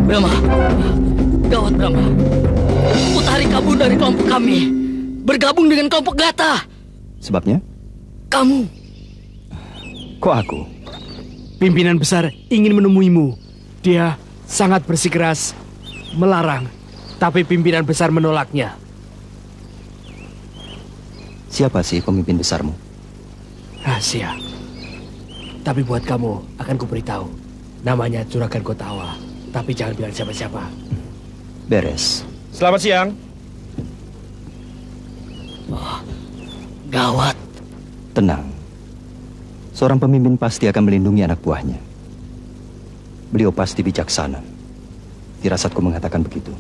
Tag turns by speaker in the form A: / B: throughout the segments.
A: Brahma, gawat Brahma. Utari kabur dari kelompok kami, bergabung dengan kelompok Gata.
B: Sebabnya?
A: Kamu.
B: Kok aku?
C: Pimpinan besar ingin menemuimu. Dia sangat bersikeras melarang, tapi pimpinan besar menolaknya.
B: Siapa sih pemimpin besarmu?
C: Rahasia. Tapi buat kamu akan kuberitahu. Namanya Juragan Gotawa. Tapi jangan bilang siapa-siapa.
B: Beres.
D: Selamat siang.
A: Oh, gawat.
B: Tenang. Seorang pemimpin pasti akan melindungi anak buahnya. Beliau pasti bijaksana. Firasatku mengatakan begitu.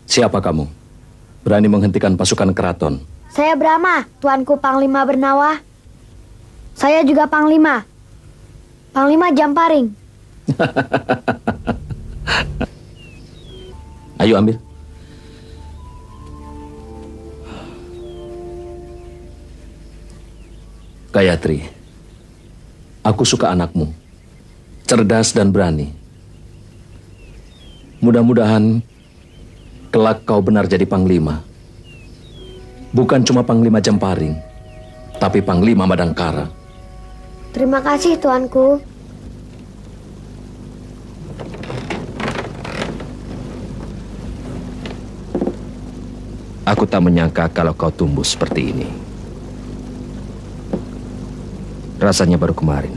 E: Siapa kamu? Berani menghentikan pasukan keraton?
F: Saya Brahma, Tuanku Panglima Bernawa. Saya juga Panglima. Panglima Jamparing.
E: Ayo ambil. Gayatri, aku suka anakmu. Cerdas dan berani. Mudah-mudahan kelak kau benar jadi panglima. Bukan cuma Panglima Jamparing, tapi Panglima Madangkara.
F: Terima kasih, Tuanku.
E: Aku tak menyangka kalau kau tumbuh seperti ini. Rasanya baru kemarin.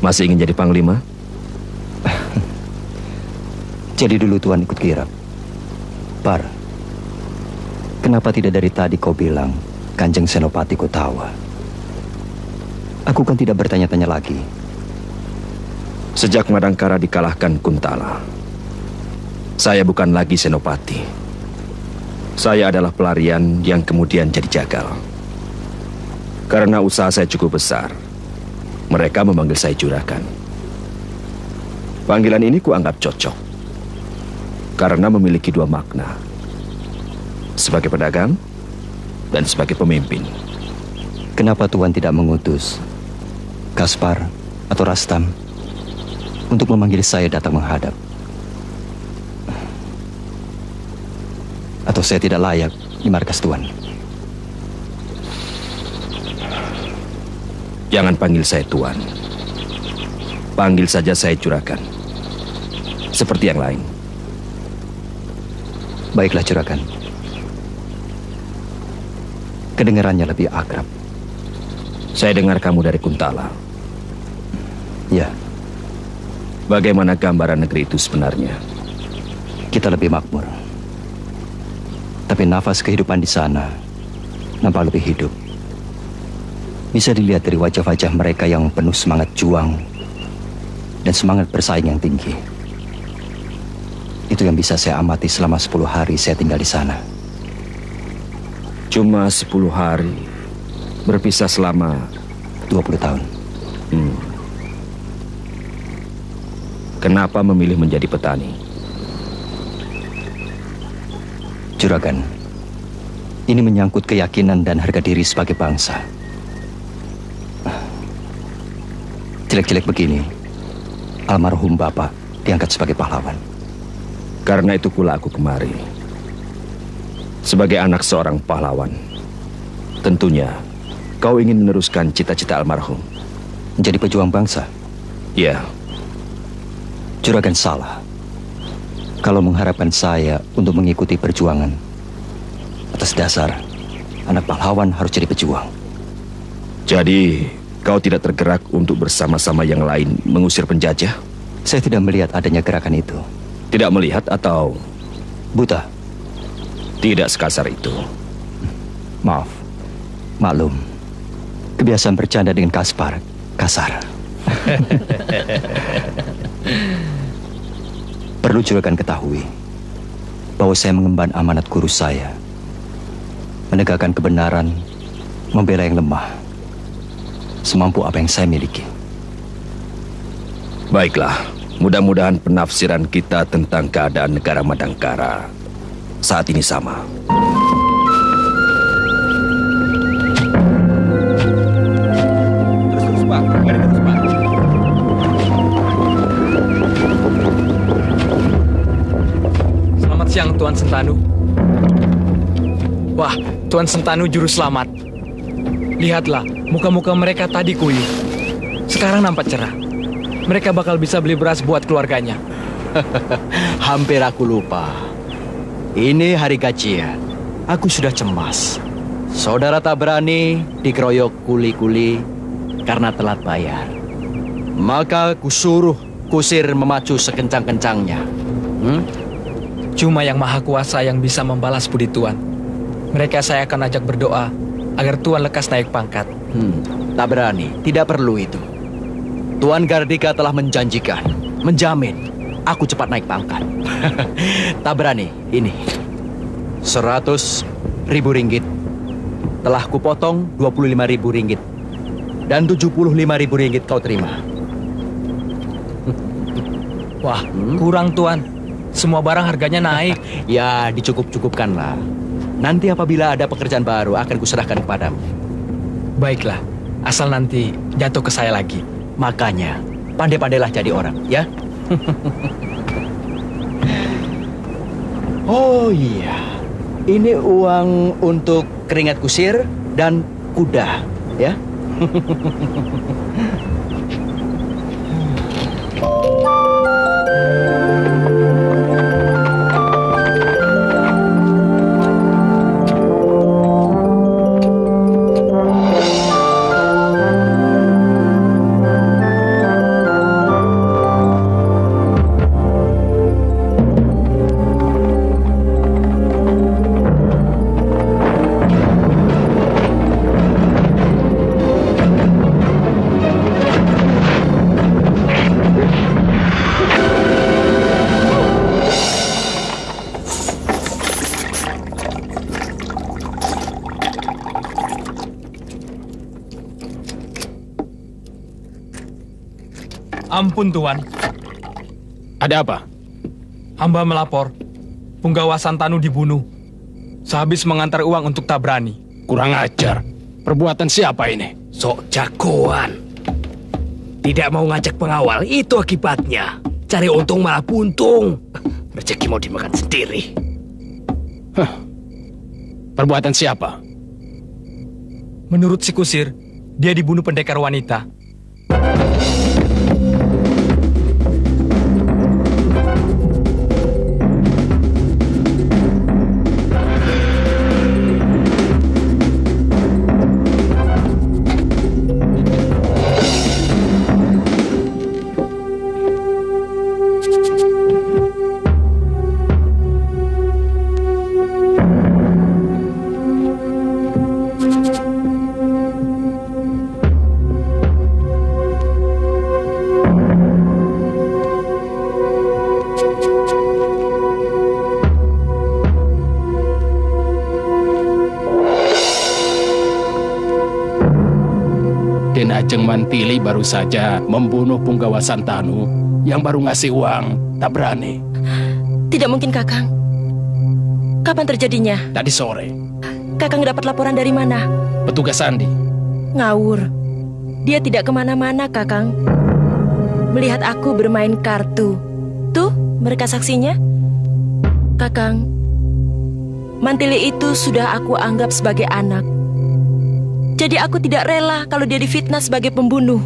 E: Masih ingin jadi panglima?
B: Jadi dulu Tuan ikut kirap. Par, kenapa tidak dari tadi kau bilang Kanjeng Senopati Gotawa? Aku kan tidak bertanya-tanya lagi.
E: Sejak Madangkara dikalahkan Kuntala, saya bukan lagi Senopati. Saya adalah pelarian yang kemudian jadi jagal. Karena usaha saya cukup besar, mereka memanggil saya Juragan. Panggilan ini kuanggap cocok, karena memiliki dua makna. sebagai pedagang dan sebagai pemimpin.
B: Kenapa Tuan tidak mengutus Kaspar atau Rastam untuk memanggil saya datang menghadap? Atau saya tidak layak di markas Tuan?
E: Jangan panggil saya Tuan. Panggil saja saya Juragan. Seperti yang lain.
B: Baiklah Juragan. Kedengarannya lebih akrab.
E: Saya dengar kamu dari Kuntala.
B: Ya,
E: Bagaimana gambaran negeri itu sebenarnya?
B: kita lebih makmur. Tapi nafas kehidupan di sana nampak lebih hidup. Bisa dilihat dari wajah-wajah mereka yang penuh semangat juang dan semangat bersaing yang tinggi. Itu yang bisa saya amati selama 10 hari saya tinggal di sana.
E: Cuma 10 hari, berpisah selama
B: 20 tahun.
E: Kenapa memilih menjadi petani?
B: Juragan, ini menyangkut keyakinan dan harga diri sebagai bangsa. Jelek-jelek begini, almarhum Bapak diangkat sebagai pahlawan.
E: Karena itu pula aku kemari. Sebagai anak seorang pahlawan, tentunya kau ingin meneruskan cita-cita almarhum.
B: Menjadi pejuang bangsa.
E: Ya,
B: Juragan salah kalau mengharapkan saya untuk mengikuti perjuangan atas dasar anak pahlawan harus jadi pejuang.
E: jadi kau tidak tergerak untuk bersama-sama yang lain mengusir penjajah?
B: Saya tidak melihat adanya gerakan itu.
E: Tidak melihat atau
B: Buta,
E: tidak sekasar itu?
B: maaf, maklum. Kebiasaan bercanda dengan Kaspar kasar. Perlu Juragan ketahui bahwa saya mengemban amanat guru saya, menegakkan kebenaran, membela yang lemah, semampu apa yang saya miliki.
E: Baiklah, mudah-mudahan penafsiran kita tentang keadaan negara Madangkara saat ini sama. Terus, Pak. Terus, Pak.
D: Selamat siang, Tuan Sentanu. Wah, Tuan Sentanu juru selamat. Lihatlah, muka-muka mereka tadi kuyup. Sekarang nampak cerah. Mereka bakal bisa beli beras buat keluarganya.
G: Hampir aku lupa. Ini hari gajian. Aku sudah cemas. Saudara Tabrani dikeroyok kuli-kuli karena telat bayar. Maka kusuruh kusir memacu sekencang-kencangnya.
D: Cuma yang Maha Kuasa yang bisa membalas budi Tuan. Mereka saya akan ajak berdoa agar Tuan lekas naik pangkat.
G: Tabrani, tidak perlu itu. Tuan Gardika telah menjanjikan, menjamin aku cepat naik pangkat. Tabrani, ini 100.000 ringgit. Telah kupotong 25.000 ringgit. Dan 75.000 ringgit kau terima.
D: Wah, kurang Tuan. Semua barang harganya naik.
G: Ya, dicukup-cukupkanlah. Nanti apabila ada pekerjaan baru akan kuserahkan kepadamu.
D: Baiklah, asal nanti jatuh ke saya lagi.
G: Makanya, pandai-pandailah jadi orang, ya? Oh iya, ini uang untuk keringat kusir dan kuda, ya?
D: Ampun Tuan,
H: Ada apa?
D: hamba melapor. Punggawa Santanu dibunuh. Sehabis mengantar uang untuk Tabrani.
H: Kurang ajar. Perbuatan siapa ini?
C: Sok jagoan. Tidak mau ngajak pengawal, itu akibatnya. Cari untung malah buntung. Rezeki mau dimakan sendiri.
H: Perbuatan siapa?
D: Menurut si kusir, dia dibunuh pendekar wanita.
H: Den Ajeng Mantili baru saja membunuh Punggawa Santanu yang baru ngasih uang Tabrani.
I: Tidak mungkin, Kakang. Kapan terjadinya?
H: Tadi sore.
I: Kakang dapat laporan dari mana?
H: Petugas Sandi.
I: Ngawur. Dia tidak kemana-mana, Kakang. Melihat aku bermain kartu. Tuh, mereka saksinya. Kakang, Mantili itu sudah aku anggap sebagai anak. Jadi aku tidak rela kalau dia difitnah sebagai pembunuh.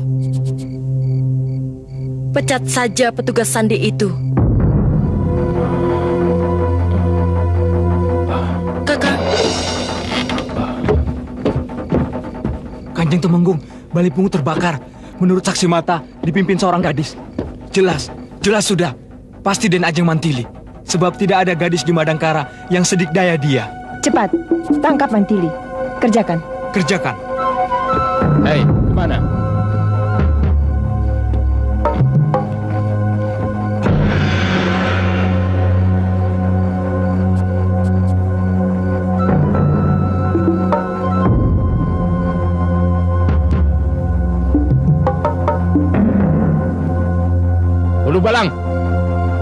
I: Pecat saja petugas Sandi itu. Kakang.
D: Kanjeng Temenggung, Bali Pungu terbakar. Menurut saksi mata, dipimpin seorang gadis. Jelas sudah. Pasti Den Ajeng Mantili. Sebab tidak ada gadis di Madangkara yang sedik daya dia.
J: Cepat, tangkap Mantili. Kerjakan.
H: Hei, kemana?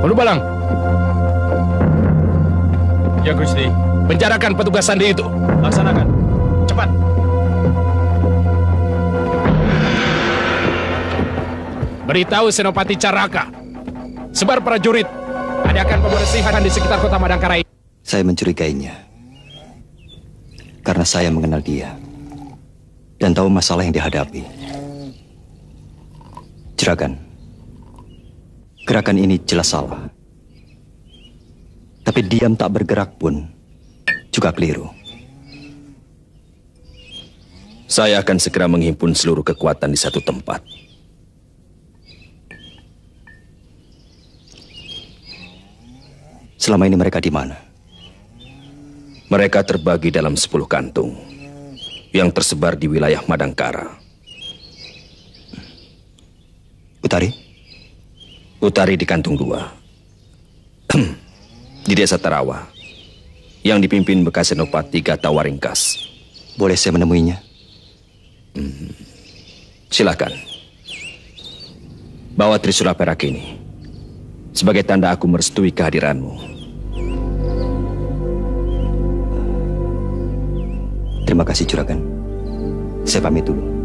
H: Ulu Balang.
D: Ya, Gusti.
H: Penjarakan petugas Sandi itu.
D: Laksanakan.
H: Cepat. Beritahu Senopati Caraka. Sebar prajurit. Adakan pembersihan di sekitar kota Madangkara ini.
B: Saya mencurigainya. Karena saya mengenal dia. Dan tahu masalah yang dihadapi. Juragan. Gerakan ini jelas salah. Tapi diam tak bergerak pun juga keliru.
E: Saya akan segera menghimpun seluruh kekuatan di satu tempat.
B: Selama ini mereka di mana?
E: Mereka terbagi dalam 10 kantung yang tersebar di wilayah Madangkara. Utari di kantung 2. Di desa Tarawa yang dipimpin bekas Senopati Gatawaringkas.
B: Boleh saya menemuinya?
E: Silakan. Bawa Trisula perak ini sebagai tanda aku merestui kehadiranmu.
B: Terima kasih, Juragan. Saya pamit dulu.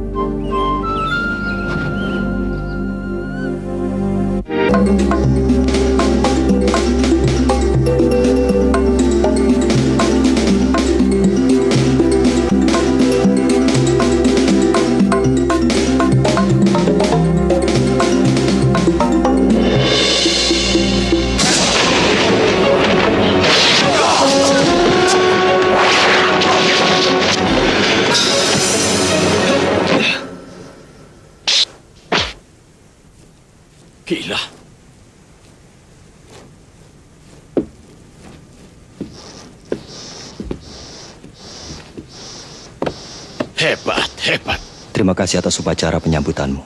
H: Gila. Hebat.
B: Terima kasih atas upacara penyambutanmu.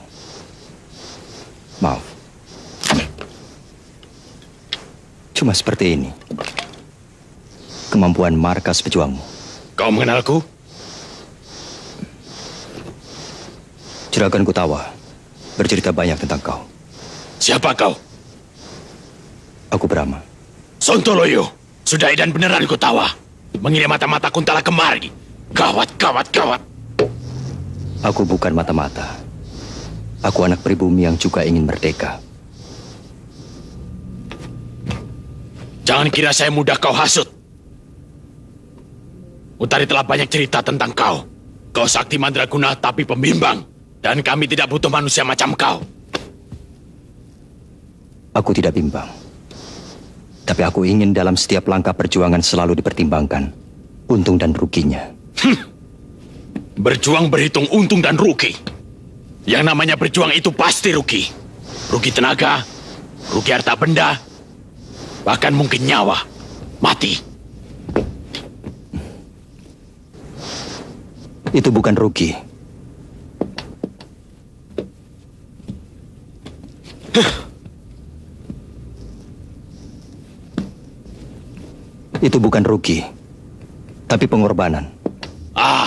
B: Maaf. Cuma seperti ini kemampuan markas pejuangmu.
H: Kau mengenalku?
B: Juragan Kutawa bercerita banyak tentang kau.
H: Siapa kau?
B: Aku Brahma.
H: Sontoloyo. Sudah edan beneran Kutawa. mengirim mata-mata Kuntala kemari. Gawat, gawat, gawat.
B: Aku bukan mata-mata. Aku anak pribumi yang juga ingin merdeka.
H: Jangan kira saya mudah kau hasut. Utari telah banyak cerita tentang kau. Kau sakti mandraguna tapi pembimbang. Dan kami tidak butuh manusia macam kau.
B: Aku tidak bimbang. Tapi aku ingin dalam setiap langkah perjuangan selalu dipertimbangkan untung dan ruginya.
H: Berjuang berhitung untung dan rugi. Yang namanya berjuang itu pasti rugi. Rugi tenaga, rugi harta benda, bahkan mungkin nyawa. Mati.
B: Itu bukan rugi. Itu bukan rugi, tapi pengorbanan.
H: Ah,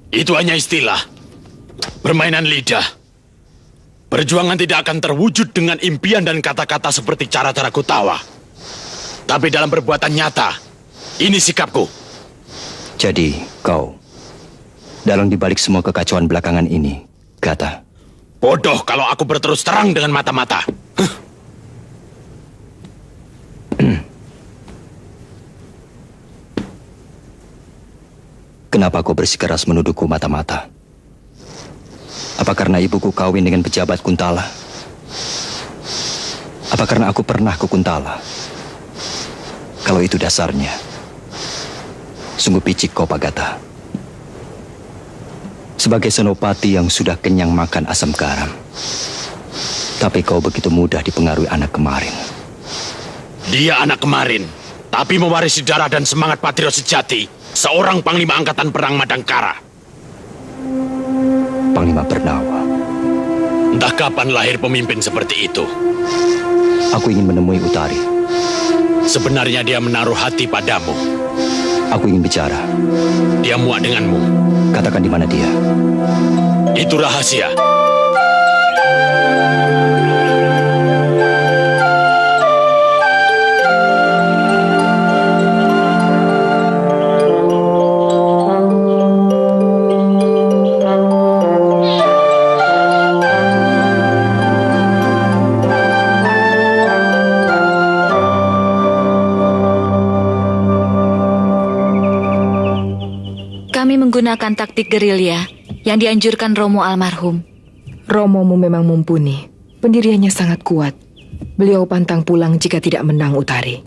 H: itu hanya istilah. Permainan lidah. Perjuangan tidak akan terwujud dengan impian dan kata-kata seperti cara-cara Kutawa. Tapi dalam perbuatan nyata, ini sikapku.
B: Jadi, kau, dalang dibalik semua kekacauan belakangan ini, Gata.
H: Bodoh kalau aku berterus terang dengan mata-mata.
B: Kenapa kau bersikeras menuduhku mata-mata? Apa karena ibuku kawin dengan pejabat Kuntala? Apa karena aku pernah ke Kuntala? Kalau itu dasarnya, sungguh picik kau, Pak Gata. Sebagai senopati yang sudah kenyang makan asam garam, tapi kau begitu mudah dipengaruhi anak kemarin.
H: Dia anak kemarin, tapi mewarisi darah dan semangat patriot sejati. Seorang Panglima Angkatan Perang Madangkara.
B: Panglima Bernawa.
H: Entah kapan lahir pemimpin seperti itu.
B: Aku ingin menemui Utari.
H: Sebenarnya dia menaruh hati padamu.
B: Aku ingin bicara.
H: Dia muak denganmu.
B: Katakan di mana dia.
H: Itu rahasia.
K: Kami menggunakan taktik gerilya yang dianjurkan Romo almarhum.
J: Romomu memang mumpuni. Pendiriannya sangat kuat. Beliau pantang pulang jika tidak menang Utari.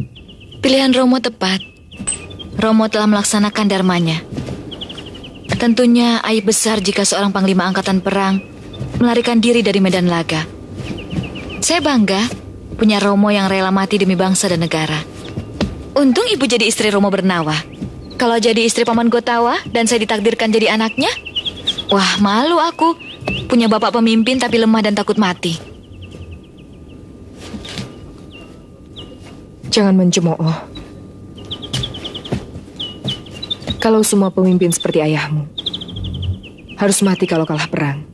K: Pilihan Romo tepat. Romo telah melaksanakan dharmanya. Tentunya aib besar jika seorang panglima angkatan perang melarikan diri dari medan laga. Saya bangga punya Romo yang rela mati demi bangsa dan negara. Untung ibu jadi istri Romo Bernawa. Kalau jadi istri Paman Gotawa dan saya ditakdirkan jadi anaknya, wah malu aku. Punya bapak pemimpin tapi lemah dan takut mati.
J: Jangan mencemooh. Kalau semua pemimpin seperti ayahmu, harus mati kalau kalah perang.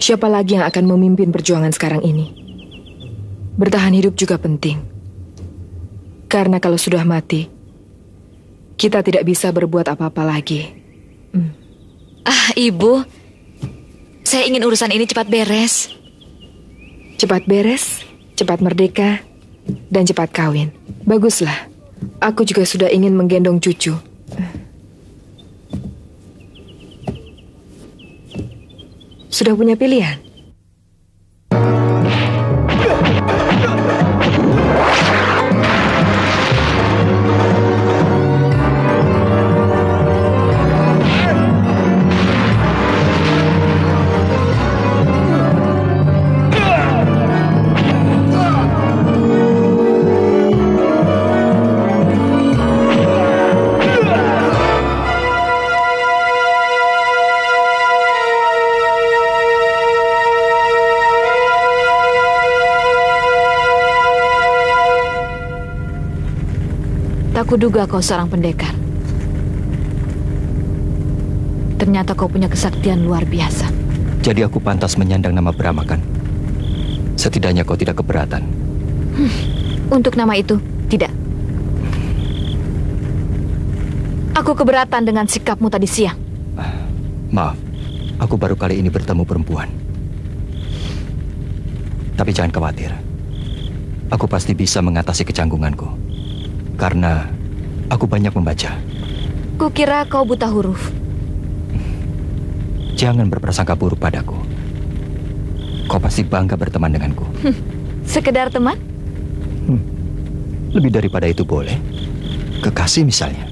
J: Siapa lagi yang akan memimpin perjuangan sekarang ini? Bertahan hidup juga penting. Karena kalau sudah mati, kita tidak bisa berbuat apa-apa lagi.
K: Ah, Ibu, saya ingin urusan ini cepat beres.
J: Cepat beres, cepat merdeka, dan cepat kawin. Baguslah. Aku juga sudah ingin menggendong cucu. Sudah punya pilihan?
K: Tak kuduga kau seorang pendekar. Ternyata kau punya kesaktian luar biasa.
B: Jadi aku pantas menyandang nama Brahma, kan? Setidaknya kau tidak keberatan.
K: Untuk nama itu, tidak. Aku keberatan dengan sikapmu tadi siang.
B: Maaf, aku baru kali ini bertemu perempuan. Tapi jangan khawatir. Aku pasti bisa mengatasi kecanggunganku. Karena aku banyak membaca.
K: Kukira kau buta huruf.
B: Jangan berprasangka buruk padaku. Kau pasti bangga berteman denganku.
K: Sekedar teman?
B: Lebih daripada itu boleh. Kekasih misalnya.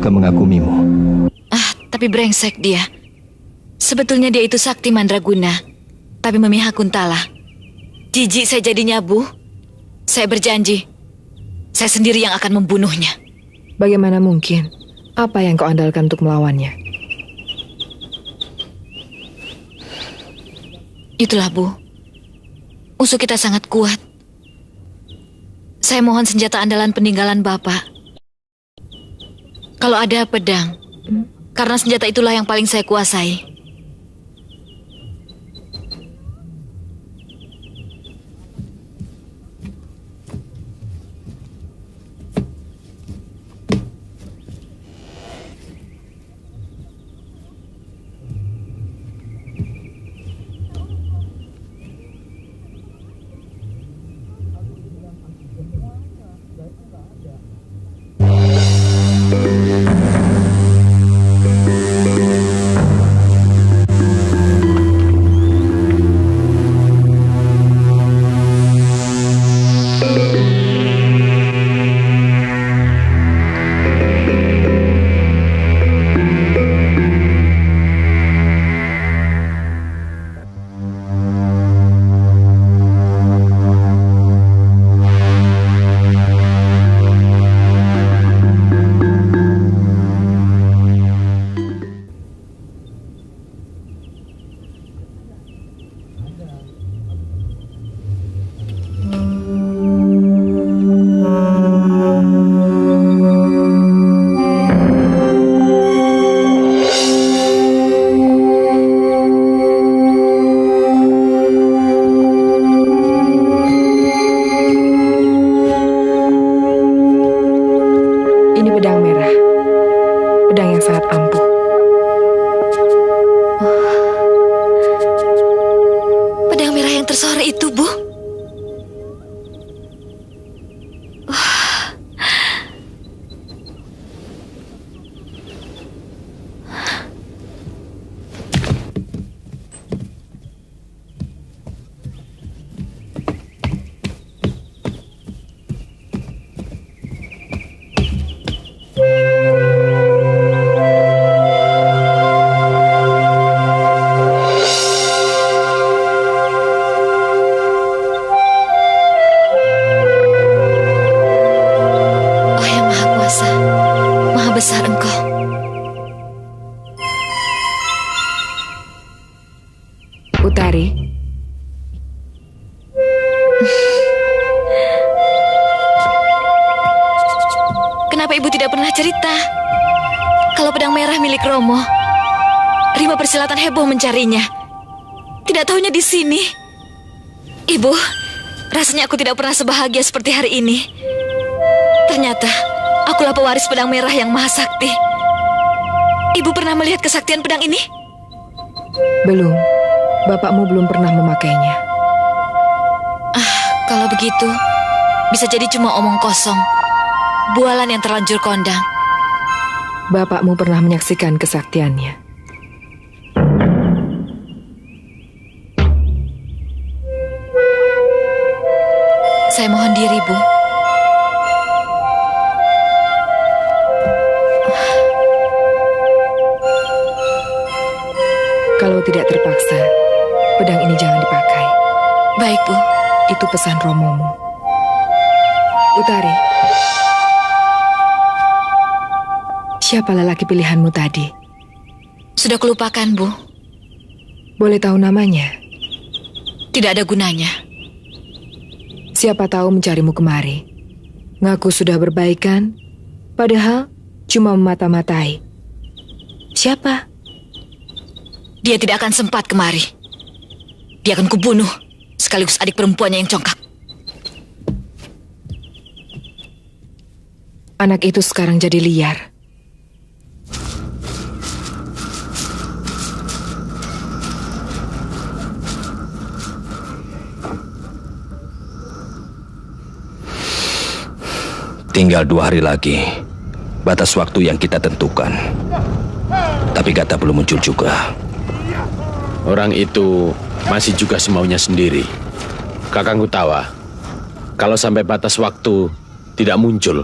B: Mengagumimu.
K: Tapi brengsek dia. Sebetulnya dia itu sakti mandraguna, tapi memihak Kuntala. Jijik saya jadinya, Bu. Saya berjanji, saya sendiri yang akan membunuhnya.
J: Bagaimana mungkin? Apa yang kau andalkan untuk melawannya?
K: Itulah, Bu. Musuh kita sangat kuat. Saya mohon senjata andalan peninggalan Bapak. Kalau ada pedang, karena senjata itulah yang paling saya kuasai. Kenapa ibu tidak pernah cerita? Kalau pedang merah milik Romo, Rimba Persilatan heboh mencarinya. Tidak tahunya di sini. Ibu, rasanya aku tidak pernah sebahagia seperti hari ini. Ternyata, akulah pewaris pedang merah yang maha sakti. Ibu pernah melihat kesaktian pedang ini?
J: Belum. Bapakmu belum pernah memakainya.
K: Kalau begitu, bisa jadi cuma omong kosong. Bualan yang terlanjur kondang.
J: Bapakmu pernah menyaksikan kesaktiannya.
K: Saya mohon diri, Bu.
J: Kalau tidak terpaksa, pedang ini jangan dipakai.
K: Baik, Bu.
J: Itu pesan Romomu. Utari. Siapa lelaki pilihanmu tadi?
K: Sudah kelupakan, Bu.
J: Boleh tahu namanya?
K: Tidak ada gunanya.
J: Siapa tahu mencarimu kemari. Ngaku sudah berbaikan, padahal cuma memata-matai. Siapa?
K: Dia tidak akan sempat kemari. Dia akan kubunuh, sekaligus adik perempuannya yang congkak.
J: Anak itu sekarang jadi liar.
E: Tinggal 2 hari lagi, batas waktu yang kita tentukan. Tapi Gata belum muncul juga.
H: Orang itu masih juga semaunya sendiri. Kakang Kutawa, kalau sampai batas waktu tidak muncul,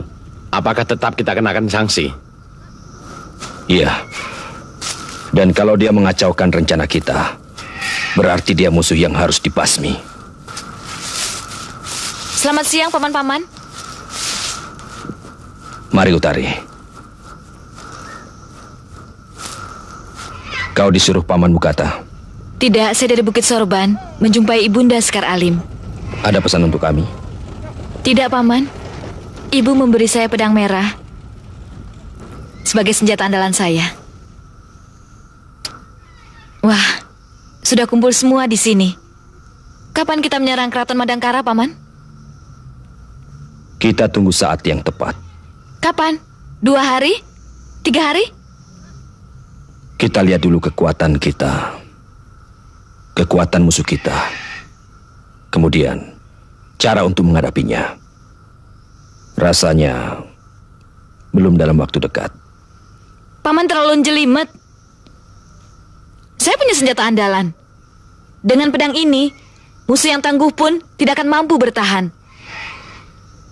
H: apakah tetap kita kenakan sanksi?
E: Iya. Dan kalau dia mengacaukan rencana kita, berarti dia musuh yang harus dibasmi.
K: Selamat siang, paman-paman.
E: Mari, Utari. Kau disuruh pamanmu Gata.
K: Tidak, saya dari Bukit Sorban, menjumpai Ibunda Sekar Alim.
E: Ada pesan untuk kami?
K: Tidak, Paman. Ibu memberi saya pedang merah sebagai senjata andalan saya. Wah, sudah kumpul semua di sini. Kapan kita menyerang Keraton Madangkara, Paman?
E: Kita tunggu saat yang tepat.
K: Kapan? 2 hari? 3 hari?
E: Kita lihat dulu kekuatan kita, kekuatan musuh kita. Kemudian, cara untuk menghadapinya. Rasanya belum dalam waktu dekat.
K: Paman terlalu jelimet. Saya punya senjata andalan. Dengan pedang ini, musuh yang tangguh pun tidak akan mampu bertahan.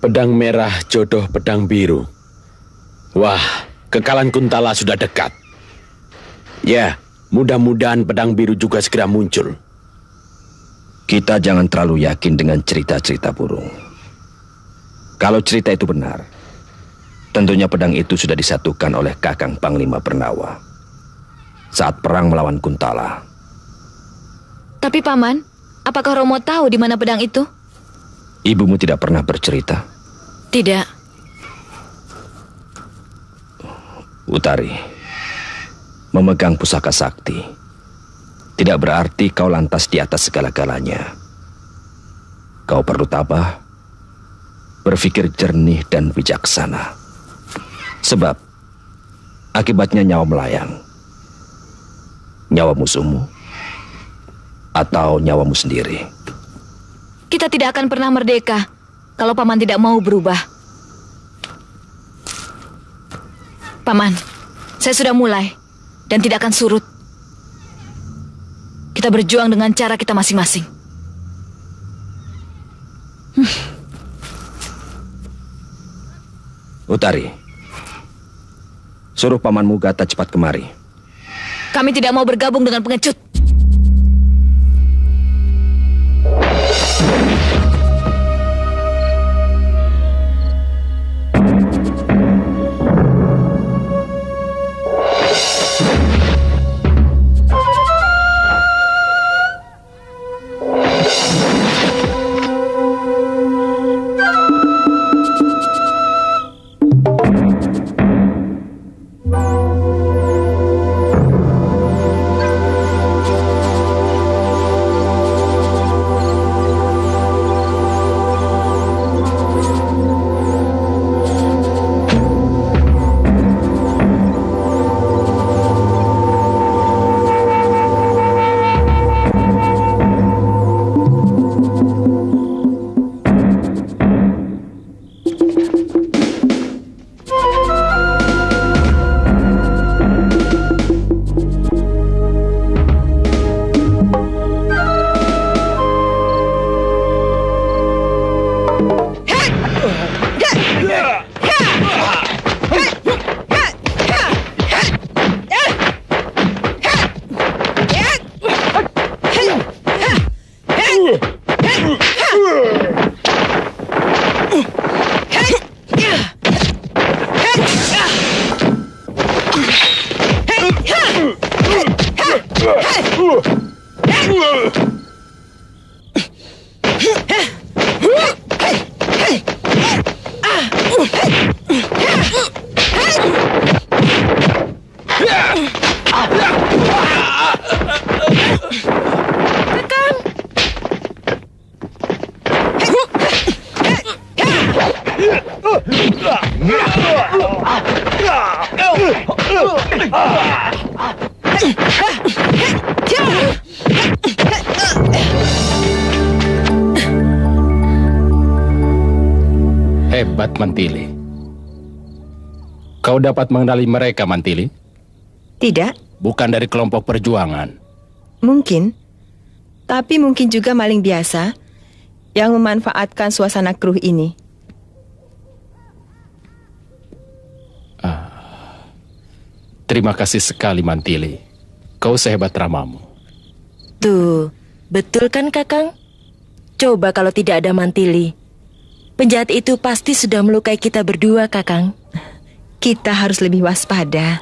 H: Pedang merah jodoh pedang biru. Wah, kekalahan Kuntala sudah dekat. Ya, mudah-mudahan pedang biru juga segera muncul.
E: Kita jangan terlalu yakin dengan cerita-cerita burung. Kalau cerita itu benar, tentunya pedang itu sudah disatukan oleh Kakang Panglima Bernawa saat perang melawan Kuntala.
K: Tapi Paman, apakah Romo tahu di mana pedang itu?
E: Ibumu tidak pernah bercerita?
K: Tidak.
E: Utari, memegang pusaka sakti tidak berarti kau lantas di atas segala-galanya. Kau perlu tabah, berpikir jernih dan bijaksana. Sebab akibatnya nyawa melayang. Nyawa musuhmu atau nyawamu sendiri.
K: Kita tidak akan pernah merdeka kalau Paman tidak mau berubah. Paman, saya sudah mulai dan tidak akan surut. Kita berjuang dengan cara kita masing-masing.
E: Utari, suruh pamanmu Gata cepat kemari.
K: Kami tidak mau bergabung dengan pengecut.
L: Hebat, Mantili. Kau dapat mengenali mereka, Mantili?
M: Tidak.
L: Bukan dari kelompok perjuangan.
M: Mungkin. Tapi mungkin juga maling biasa yang memanfaatkan suasana keruh ini.
L: Terima kasih sekali, Mantili. Kau sehebat ramamu.
I: Tuh, betul kan, Kakang? Coba kalau tidak ada Mantili. Penjahat itu pasti sudah melukai kita berdua, Kakang.
M: Kita harus lebih waspada.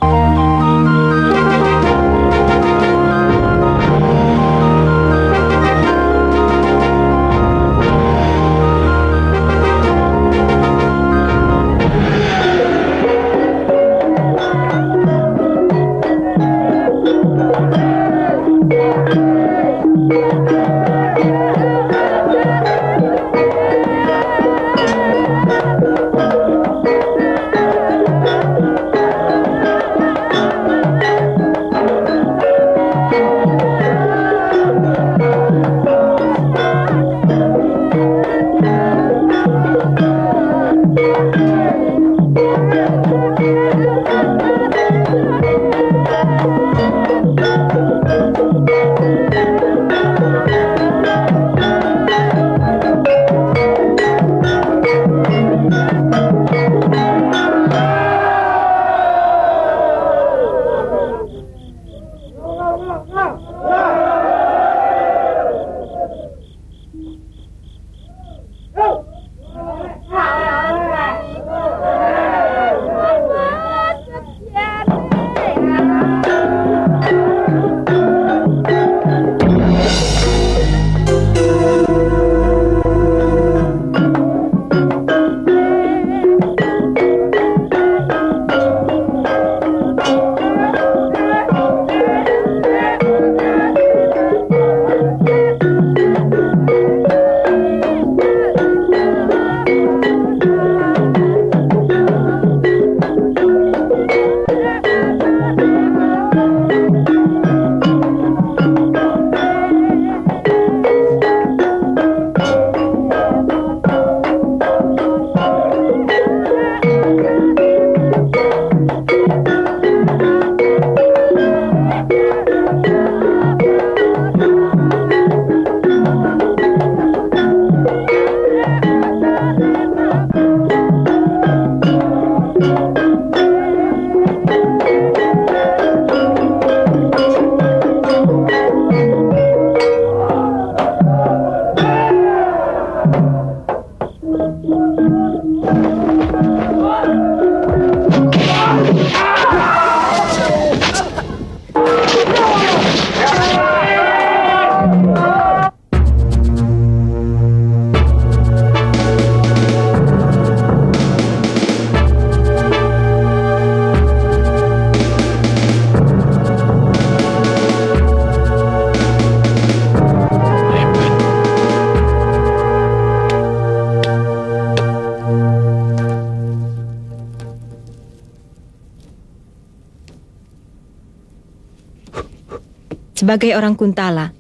M: Sebagai orang Kuntala,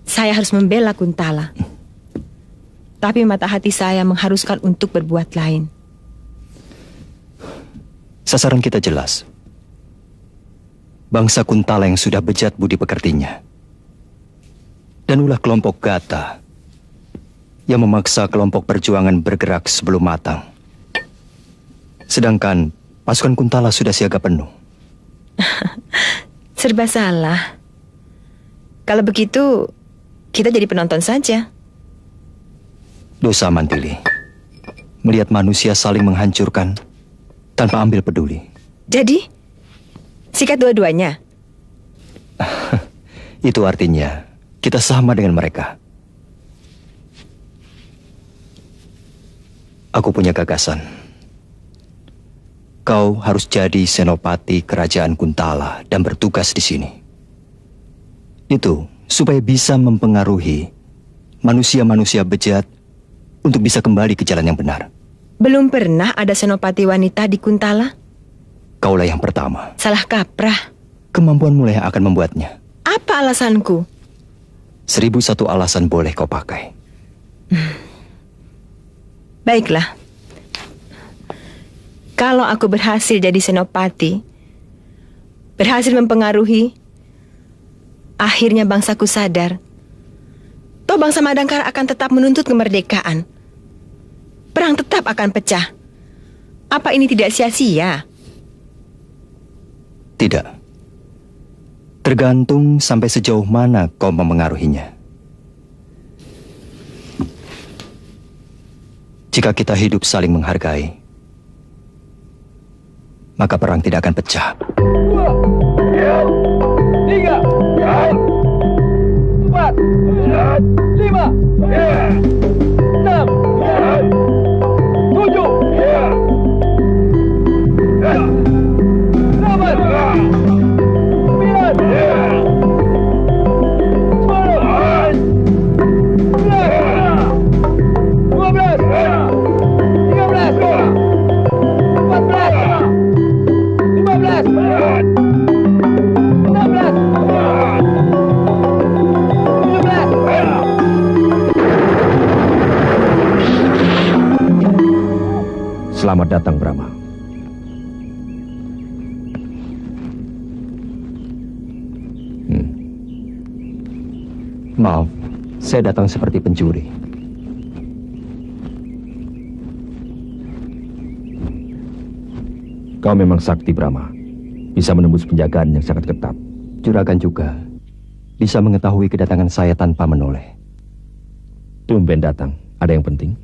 M: saya harus membela Kuntala. Tapi mata hati saya mengharuskan untuk berbuat lain.
B: Sasaran kita jelas. Bangsa Kuntala yang sudah bejat budi pekertinya. Dan ulah kelompok Gata yang memaksa kelompok perjuangan bergerak sebelum matang. Sedangkan pasukan Kuntala sudah siaga penuh.
M: Serba salah. Kalau begitu, kita jadi penonton saja.
B: Dosa, Mantili. Melihat manusia saling menghancurkan tanpa ambil peduli.
M: Jadi, sikat dua-duanya.
B: Itu artinya kita sama dengan mereka. Aku punya gagasan. Kau harus jadi senopati kerajaan Kuntala dan bertugas di sini. Itu supaya bisa mempengaruhi manusia-manusia bejat untuk bisa kembali ke jalan yang benar.
M: Belum pernah ada senopati wanita di Kuntala?
B: Kaulah yang pertama.
M: Salah kaprah.
B: Kemampuanmu yang akan membuatnya.
M: Apa alasanku?
B: 1001 alasan boleh kau pakai.
M: Baiklah. Kalau aku berhasil jadi senopati, berhasil mempengaruhi, akhirnya bangsaku sadar, toh bangsa Madangkara akan tetap menuntut kemerdekaan. Perang tetap akan pecah. Apa ini tidak sia-sia?
B: Tidak. Tergantung sampai sejauh mana kau memengaruhinya. Jika kita hidup saling menghargai, maka perang tidak akan pecah.
D: 2, 3, 4, 5, 6,
E: Selamat datang, Brahma.
B: Maaf, saya datang seperti pencuri.
E: Kau memang sakti, Brahma. Bisa menembus penjagaan yang sangat ketat.
B: Juragan juga bisa mengetahui kedatangan saya tanpa menoleh.
E: Tumben datang. Ada yang penting?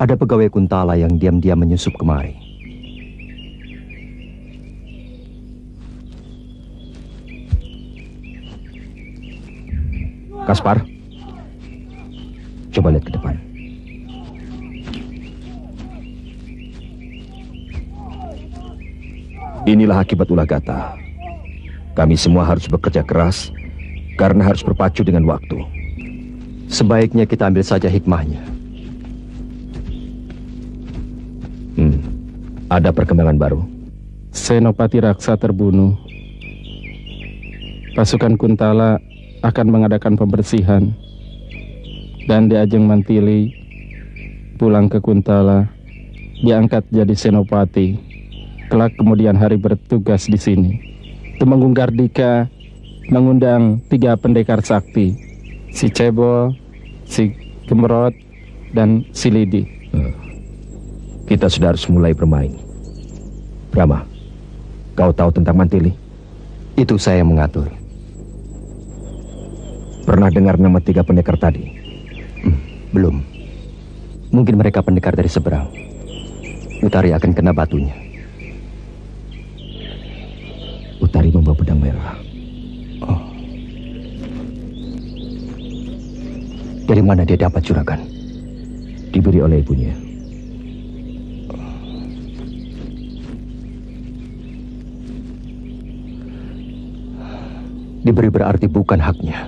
B: Ada pegawai Kuntala yang diam-diam menyusup kemari.
E: Kaspar, coba lihat ke depan. Inilah akibat ulah Gata. Kami semua harus bekerja keras karena harus berpacu dengan waktu.
B: Sebaiknya kita ambil saja hikmahnya.
E: Ada perkembangan baru.
L: Senopati Raksa terbunuh. Pasukan Kuntala akan mengadakan pembersihan. Dan di Ajeng Mantili pulang ke Kuntala, diangkat jadi senopati. Kelak kemudian hari bertugas di sini. Temenggung Gardika mengundang 3 pendekar sakti. Si Cebol, si Gemerot, dan si Lidi.
E: Kita sudah harus mulai bermain. Brahma, kau tahu tentang Mantili?
B: Itu saya yang mengatur.
E: Pernah dengar nama 3 pendekar tadi?
B: Belum. Mungkin mereka pendekar dari seberang. Utari akan kena batunya.
E: Utari membawa pedang merah.
B: Oh. Dari mana dia dapat, juragan?
E: Diberi oleh ibunya.
B: Diberi berarti bukan haknya.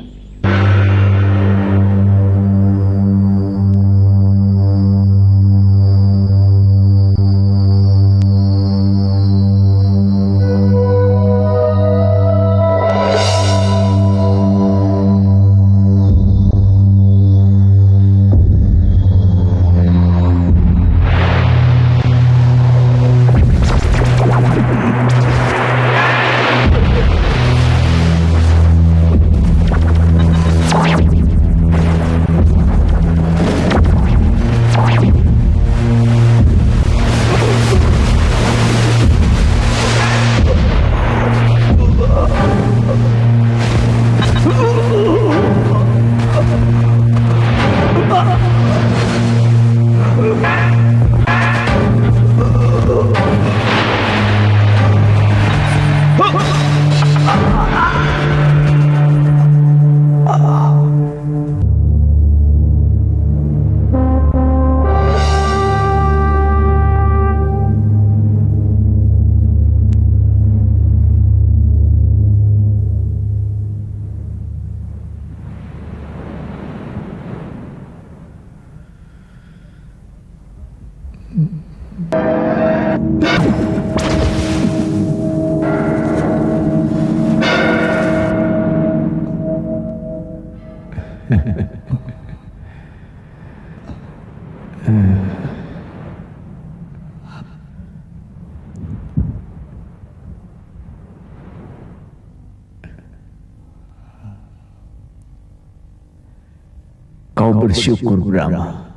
N: Kau bersyukur, Brahma.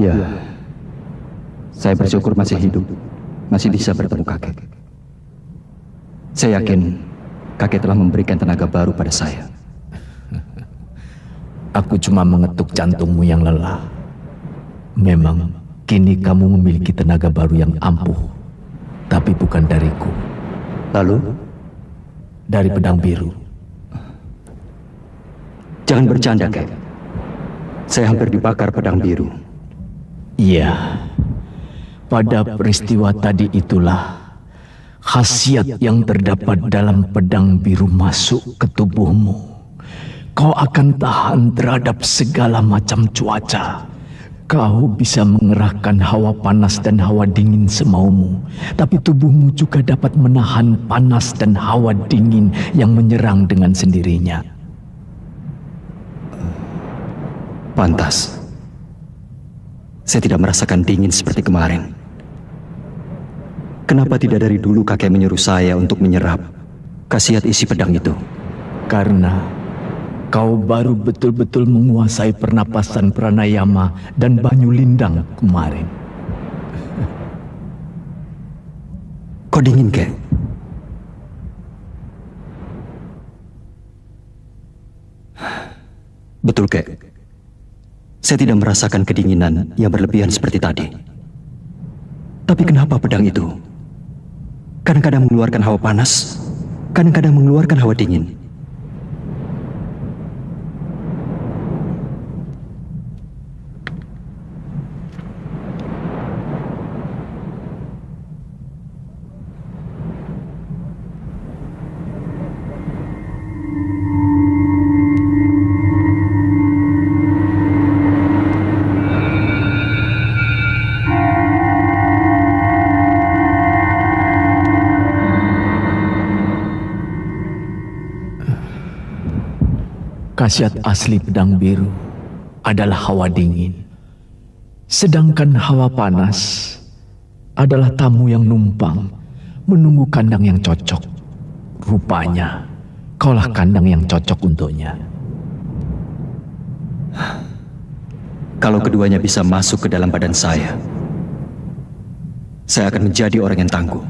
B: Ya, saya bersyukur masih hidup, masih bisa bertemu kakek. Saya yakin kakek telah memberikan tenaga baru pada saya.
N: Aku cuma mengetuk jantungmu yang lelah. Memang kini kamu memiliki tenaga baru yang ampuh, tapi bukan dariku.
B: Lalu?
N: Dari pedang biru.
B: Jangan bercanda, Kek. Saya hampir dibakar pedang biru.
N: Iya, pada peristiwa tadi itulah khasiat yang terdapat dalam pedang biru masuk ke tubuhmu. Kau akan tahan terhadap segala macam cuaca. Kau bisa mengerahkan hawa panas dan hawa dingin semaumu. Tapi tubuhmu juga dapat menahan panas dan hawa dingin yang menyerang dengan sendirinya.
B: Pantas. Saya tidak merasakan dingin seperti kemarin. Kenapa tidak dari dulu kakek menyuruh saya untuk menyerap khasiat isi pedang itu?
N: Karena kau baru betul-betul menguasai pernapasan pranayama dan banyu lindang kemarin.
B: Kok dingin, Kek? Betul, Kek. Saya tidak merasakan kedinginan yang berlebihan seperti tadi. Tapi kenapa pedang itu kadang-kadang mengeluarkan hawa panas, kadang-kadang mengeluarkan hawa dingin?
N: Khasiat asli pedang biru adalah hawa dingin. Sedangkan hawa panas adalah tamu yang numpang menunggu kandang yang cocok. Rupanya kaulah kandang yang cocok untuknya.
B: Kalau keduanya bisa masuk ke dalam badan saya akan menjadi orang yang tangguh.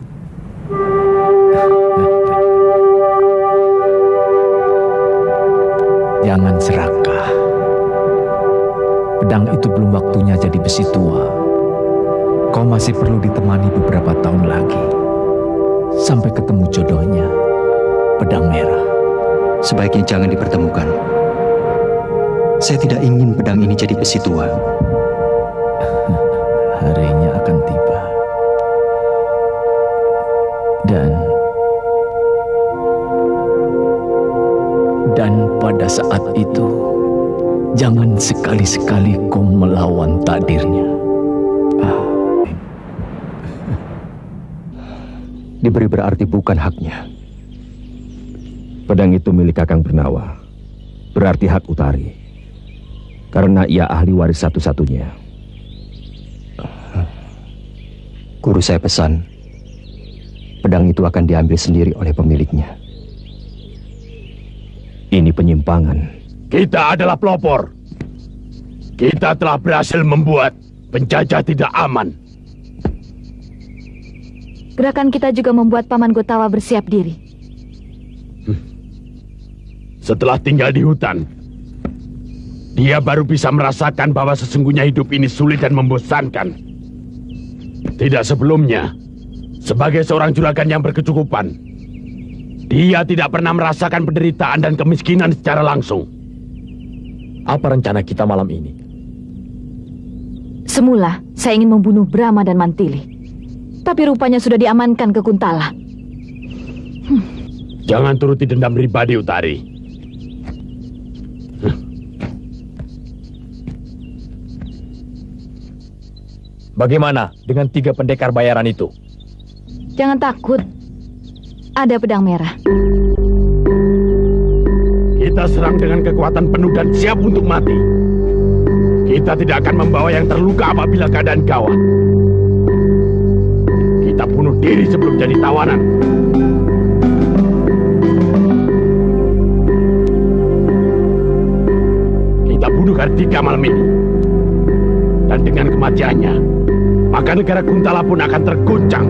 N: Jangan serakah. Pedang itu belum waktunya jadi besi tua. Kau masih perlu ditemani beberapa tahun lagi. Sampai ketemu jodohnya, pedang merah.
B: Sebaiknya jangan dipertemukan. Saya tidak ingin pedang ini jadi besi tua.
N: Harinya akan tiba. Dan pada saat itu, jangan sekali-sekali kau melawan takdirnya.
B: Diberi berarti bukan haknya.
E: Pedang itu milik Kakang Bernawa. Berarti hak Utari. Karena ia ahli waris satu-satunya.
B: Guru saya pesan, pedang itu akan diambil sendiri oleh pemiliknya.
E: Ini penyimpangan.
H: Kita adalah pelopor. Kita telah berhasil membuat penjajah tidak aman.
K: Gerakan kita juga membuat Paman Gotawa bersiap diri.
H: Setelah tinggal di hutan, dia baru bisa merasakan bahwa sesungguhnya hidup ini sulit dan membosankan. Tidak sebelumnya, sebagai seorang juragan yang berkecukupan, dia tidak pernah merasakan penderitaan dan kemiskinan secara langsung.
C: Apa rencana kita malam ini?
K: Semula, saya ingin membunuh Brahma dan Mantili. Tapi rupanya sudah diamankan ke Kuntala.
H: Jangan turuti dendam pribadi, Utari.
C: Bagaimana dengan 3 pendekar bayaran itu?
K: Jangan takut. Ada pedang merah.
H: Kita serang dengan kekuatan penuh dan siap untuk mati. Kita tidak akan membawa yang terluka apabila keadaan gawat. Kita bunuh diri sebelum jadi tawanan. Kita bunuh Kartika malam ini. Dan dengan kematiannya, maka negara Kuntala pun akan terguncang.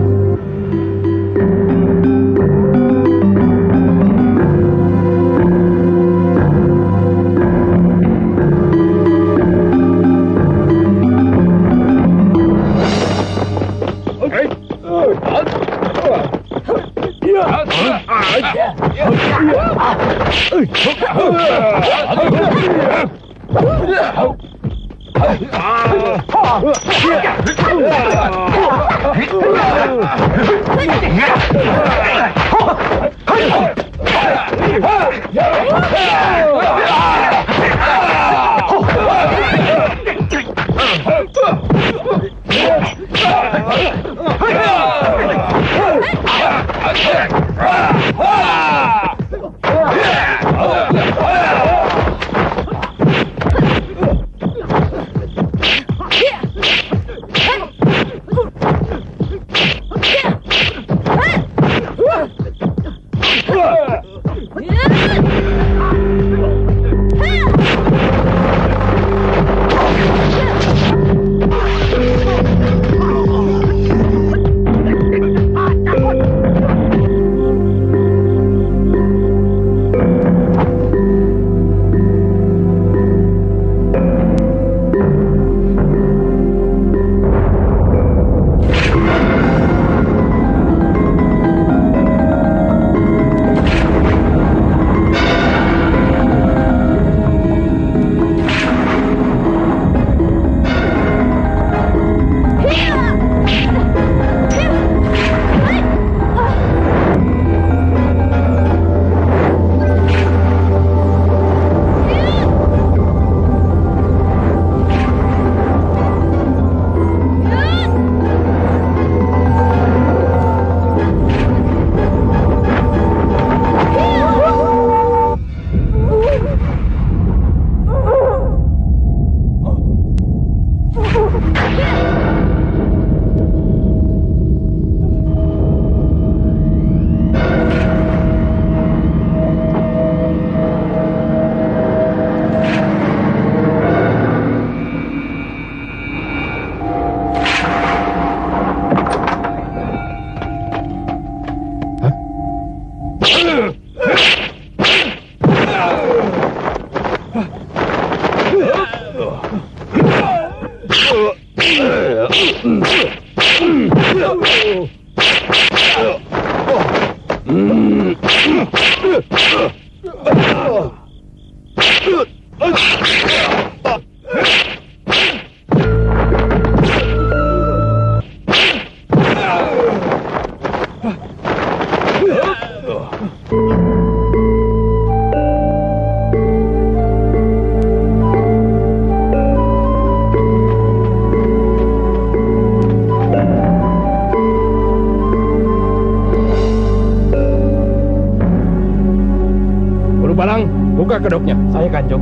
E: Balang, buka kedoknya.
D: Saya Kanjong.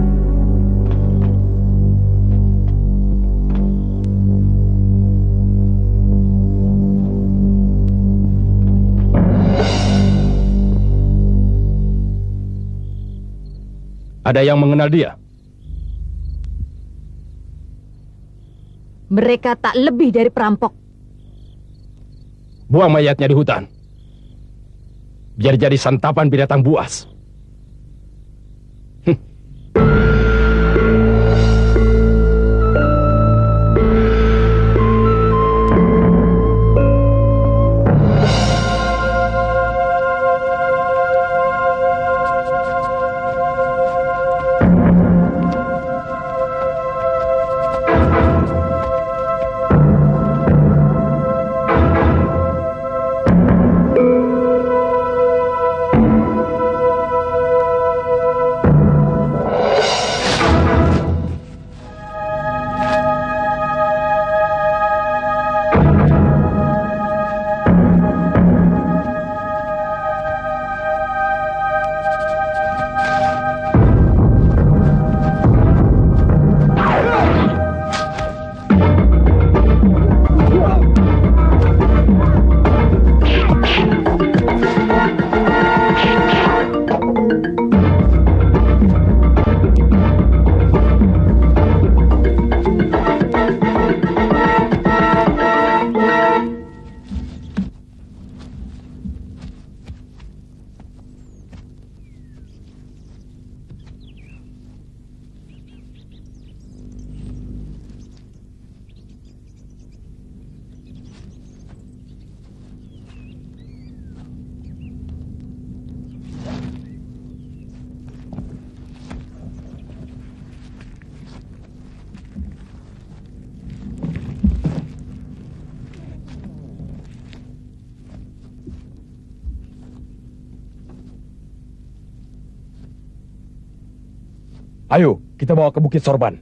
E: Ada yang mengenal dia?
O: Mereka tak lebih dari perampok.
E: Buang mayatnya di hutan. Biar jadi santapan binatang buas. Ayo, kita bawa ke Bukit Sorban.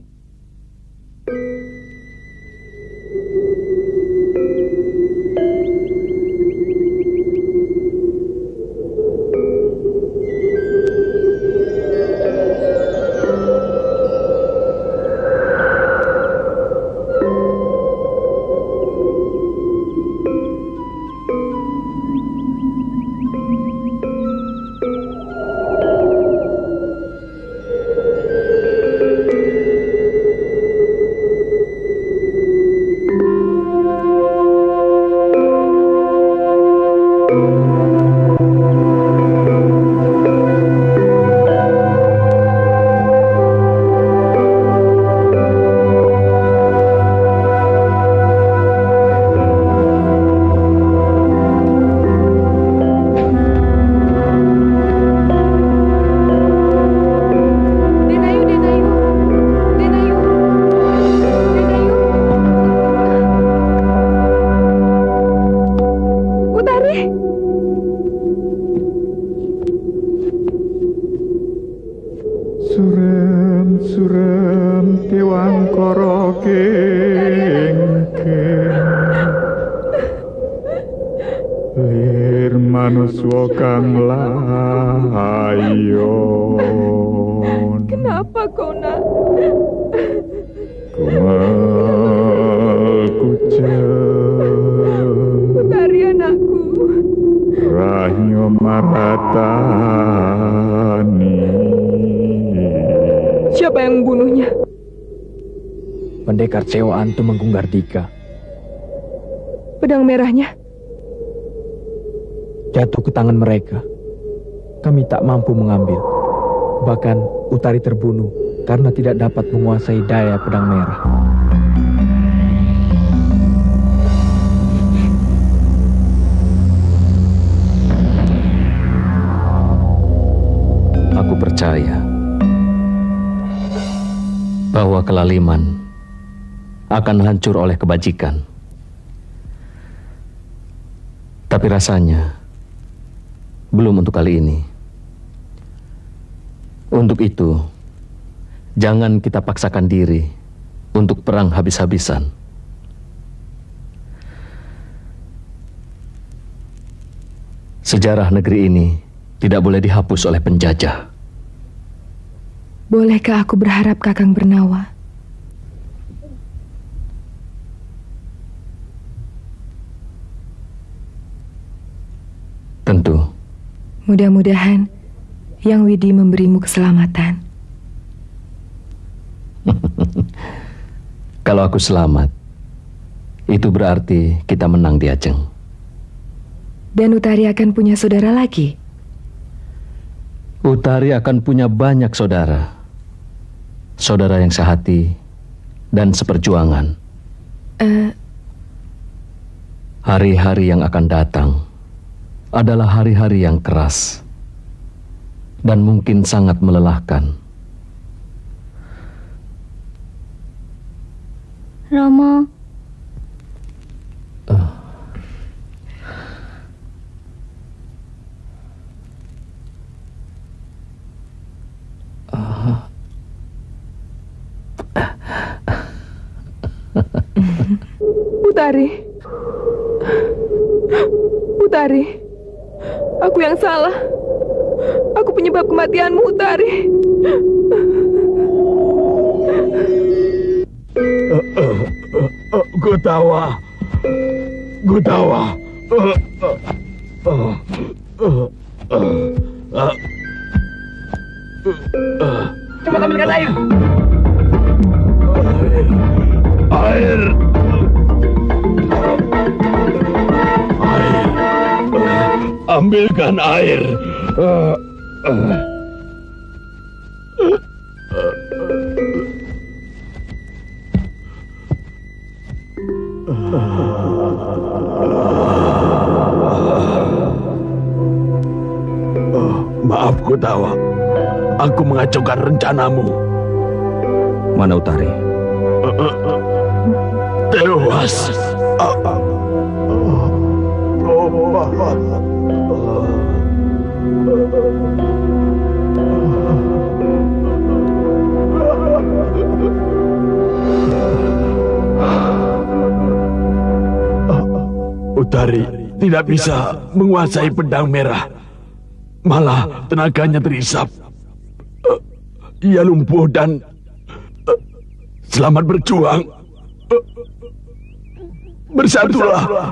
J: Kenapa kau nak? Putari anakku.
P: Rahyo Maratani.
J: Siapa yang membunuhnya?
D: Pendekar sewaan Tumenggung Gardika.
J: Pedang merahnya
D: jatuh ke tangan mereka. Kami tak mampu mengambil. Bahkan Utari terbunuh karena tidak dapat menguasai daya pedang merah.
E: Aku percaya bahwa kelaliman akan hancur oleh kebajikan. Tapi rasanya belum untuk kali ini. Untuk itu, jangan kita paksakan diri untuk perang habis-habisan. Sejarah negeri ini tidak boleh dihapus oleh penjajah.
J: Bolehkah aku berharap Kakang Bernawa?
E: Tentu.
J: Mudah-mudahan Yang Widi memberimu keselamatan.
E: Kalau aku selamat, itu berarti kita menang di Ajeng.
J: Dan Utari akan punya saudara lagi?
E: Utari akan punya banyak saudara. Saudara yang sehati dan seperjuangan. Hari-hari yang akan datang adalah hari-hari yang keras dan mungkin sangat melelahkan.
F: Romo.
J: Utari. Utari. Aku yang salah. Aku penyebab kematianmu, Utari.
P: Gutawa.
C: Cepat ambilkan air.
P: Air. Ambilkan air.
H: Maaf Gutawa, aku mengacaukan rencanamu.
E: Mana Utari?
H: Tewas.
P: Utari tidak bisa menguasai pedang merah. Malah tenaganya terisap. Ia lumpuh dan selamat berjuang. Bersatulah.